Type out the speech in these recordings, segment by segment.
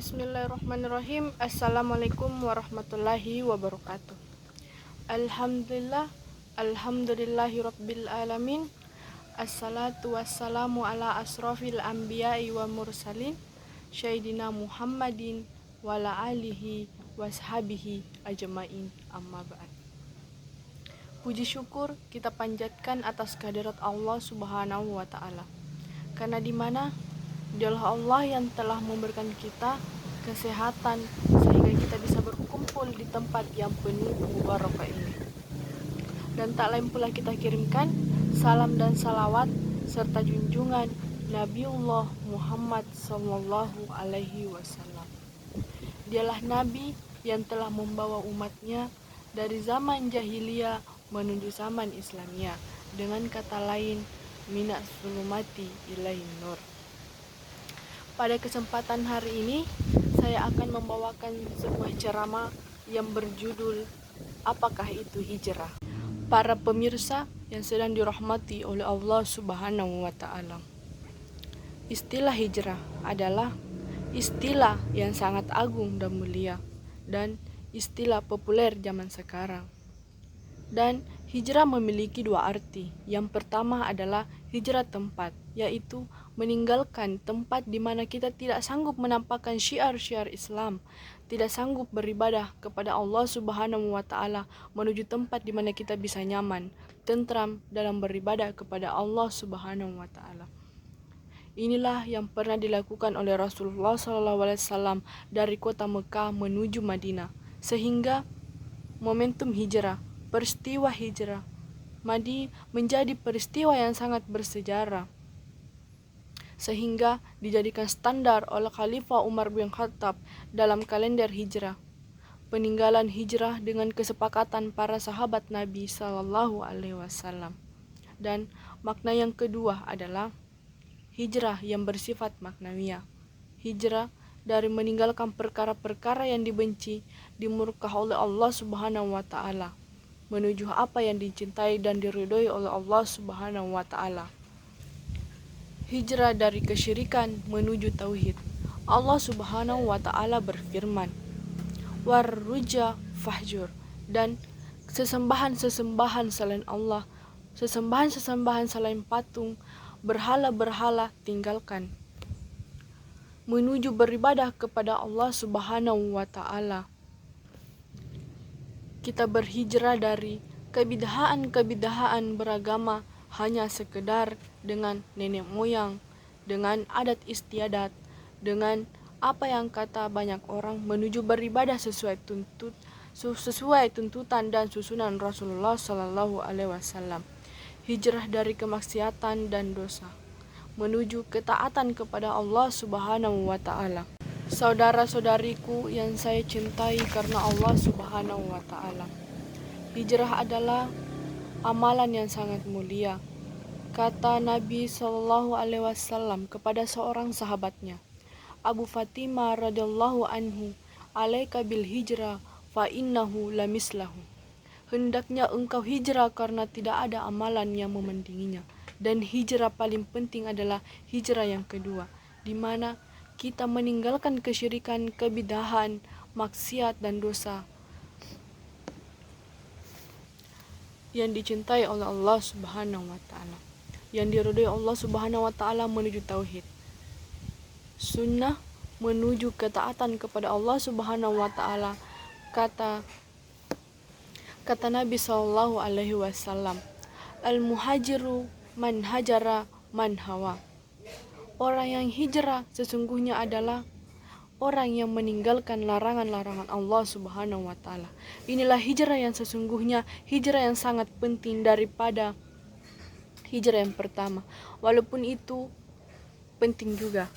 Bismillahirrahmanirrahim. Assalamualaikum warahmatullahi wabarakatuh. Alhamdulillahi rabbil alamin. Assalatu wassalamu ala asrafil anbiya'i wa mursalin Sayyidina Muhammadin wa ala alihi washabihi ajmain, amma ba'd. Puji syukur kita panjatkan atas kehadirat Allah subhanahu wa ta'ala, karena Dialah Allah yang telah memberikan kita kesehatan sehingga kita bisa berkumpul di tempat yang penuh mubarakah ini. Dan tak lain pula kita kirimkan salam dan salawat serta junjungan Nabiullah Muhammad sallallahu alaihi wasallam. Dialah Nabi yang telah membawa umatnya dari zaman jahiliyah menuju zaman Islamiyah, dengan kata lain minas sulumati ilaihin nur. Pada kesempatan hari ini, saya akan membawakan sebuah ceramah yang berjudul Apakah itu Hijrah? Para pemirsa yang sedang dirahmati oleh Allah Subhanahu wa Ta'ala, istilah hijrah adalah istilah yang sangat agung dan mulia, dan istilah populer zaman sekarang. Dan hijrah memiliki dua arti. Yang pertama adalah hijrah tempat, yaitu meninggalkan tempat di mana kita tidak sanggup menampakkan syiar-syiar Islam, tidak sanggup beribadah kepada Allah Subhanahu wa Ta'ala, menuju tempat di mana kita bisa nyaman, tentram dalam beribadah kepada Allah Subhanahu wa Ta'ala. Inilah yang pernah dilakukan oleh Rasulullah SAW dari kota Mekah menuju Madinah, sehingga momentum hijrah, peristiwa hijrah menjadi peristiwa yang sangat bersejarah, sehingga dijadikan standar oleh Khalifah Umar bin Khattab dalam kalender hijrah. Peninggalan hijrah dengan kesepakatan para sahabat Nabi Sallallahu Alaihi Wasallam. Dan makna yang kedua adalah hijrah yang bersifat maknawiyah. Hijrah dari meninggalkan perkara-perkara yang dibenci, dimurka oleh Allah Subhanahu wa Ta'ala, menuju apa yang dicintai dan diridhoi oleh Allah Subhanahu wa Ta'ala. Hijrah dari kesyirikan menuju tauhid. Allah Subhanahu wa Ta'ala berfirman, "Warruja fahjur," dan sesembahan-sesembahan selain Allah, sesembahan-sesembahan selain patung, berhala-berhala tinggalkan, menuju beribadah kepada Allah Subhanahu wa Ta'ala. Kita berhijrah dari kebidahan-kebidahan beragama hanya sekedar dengan nenek moyang, dengan adat istiadat, dengan apa yang kata banyak orang, menuju beribadah sesuai tuntutan dan susunan Rasulullah Sallallahu Alaihi Wasallam. Hijrah dari kemaksiatan dan dosa menuju ketaatan kepada Allah Subhanahu wa Ta'ala. Saudara-saudariku yang saya cintai karena Allah Subhanahu wa Ta'ala, hijrah adalah amalan yang sangat mulia. Kata Nabi Sallallahu Alaihi Wasallam kepada seorang sahabatnya, Abu Fatimah radhiyallahu anhu, "Alaika bil hijrah fa innahu lamislahu." Hendaknya engkau hijrah karena tidak ada amalan yang memandinginya. Dan hijrah paling penting adalah hijrah yang kedua, di mana kita meninggalkan kesyirikan, kebidahan, maksiat dan dosa yang dicintai oleh Allah Subhanahu wa Ta'ala, yang diridhoi Allah Subhanahu wa Ta'ala, menuju tauhid. Sunnah menuju ketaatan kepada Allah Subhanahu wa Ta'ala. Kata Nabi sallallahu alaihi wasallam, "Al-muhajiru man hajara man hawa." Orang yang hijrah sesungguhnya adalah orang yang meninggalkan larangan-larangan Allah Subhanahu wa Ta'ala. Inilah hijrah yang sesungguhnya, hijrah yang sangat penting daripada hijrah yang pertama. Walaupun itu penting juga,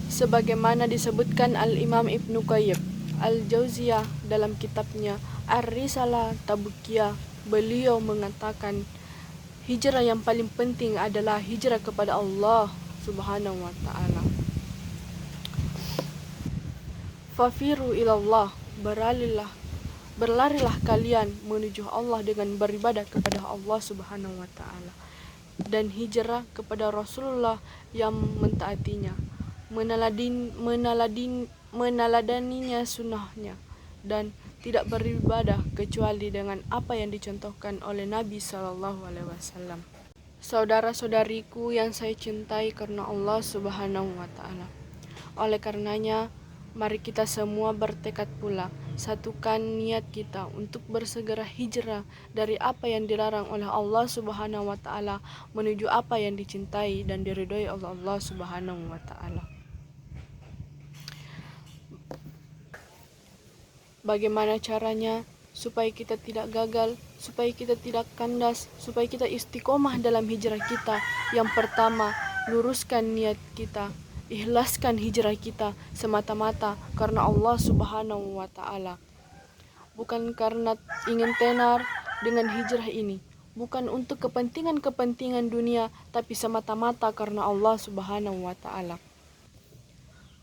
sebagaimana disebutkan Al-Imam Ibnu Qayyim Al-Jauziyah dalam kitabnya Ar-Risalah Tabukiyah. Beliau mengatakan, hijrah yang paling penting adalah hijrah kepada Allah Subhanahu wa Ta'ala. Fafiru ilallah, berlarilah kalian menuju Allah dengan beribadah kepada Allah Subhanahu wa Ta'ala, dan hijrah kepada Rasulullah yang mentaatinya. meneladaninya sunnahnya, dan tidak beribadah kecuali dengan apa yang dicontohkan oleh Nabi Shallallahu Alaihi Wasallam. Saudara-saudariku yang saya cintai karena Allah Subhanahu wa Ta'ala, oleh karenanya, mari kita semua bertekad pula, satukan niat kita untuk bersegera hijrah dari apa yang dilarang oleh Allah Subhanahu wa Ta'ala menuju apa yang dicintai dan diridhoi oleh Allah Subhanahu wa Ta'ala. Bagaimana caranya supaya kita tidak gagal, supaya kita tidak kandas, supaya kita istiqomah dalam hijrah kita? Yang pertama, luruskan niat kita, ikhlaskan hijrah kita semata-mata karena Allah Subhanahu wa Ta'ala, bukan karena ingin tenar dengan hijrah ini, bukan untuk kepentingan dunia, tapi semata-mata karena Allah Subhanahu wa Ta'ala.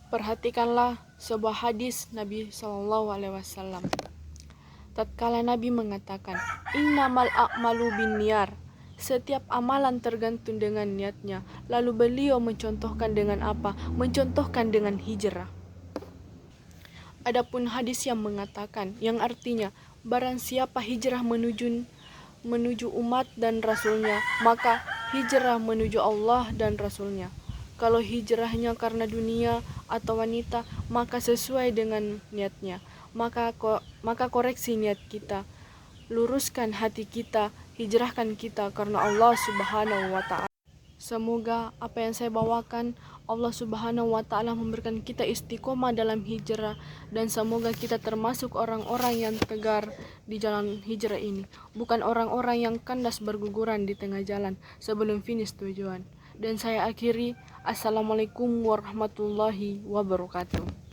Perhatikanlah sebuah hadis Nabi Shallallahu Alaihi Wasallam. Tatkala Nabi mengatakan, innamal a'malu binniyat, setiap amalan tergantung dengan niatnya. Lalu beliau mencontohkan dengan apa? Mencontohkan dengan hijrah. Adapun hadis yang mengatakan, yang artinya, barang siapa hijrah menuju umat dan Rasulnya, maka hijrah menuju Allah dan Rasulnya. Kalau hijrahnya karena dunia atau wanita, maka sesuai dengan niatnya. Maka koreksi niat kita, luruskan hati kita, hijrahkan kita karena Allah Subhanahu wa Ta'ala. Semoga apa yang saya bawakan, Allah Subhanahu wa Ta'ala memberikan kita istiqomah dalam hijrah, dan semoga kita termasuk orang-orang yang tegar di jalan hijrah ini, bukan orang-orang yang kandas berguguran di tengah jalan sebelum finish tujuan. Dan saya akhiri, Assalamualaikum warahmatullahi wabarakatuh.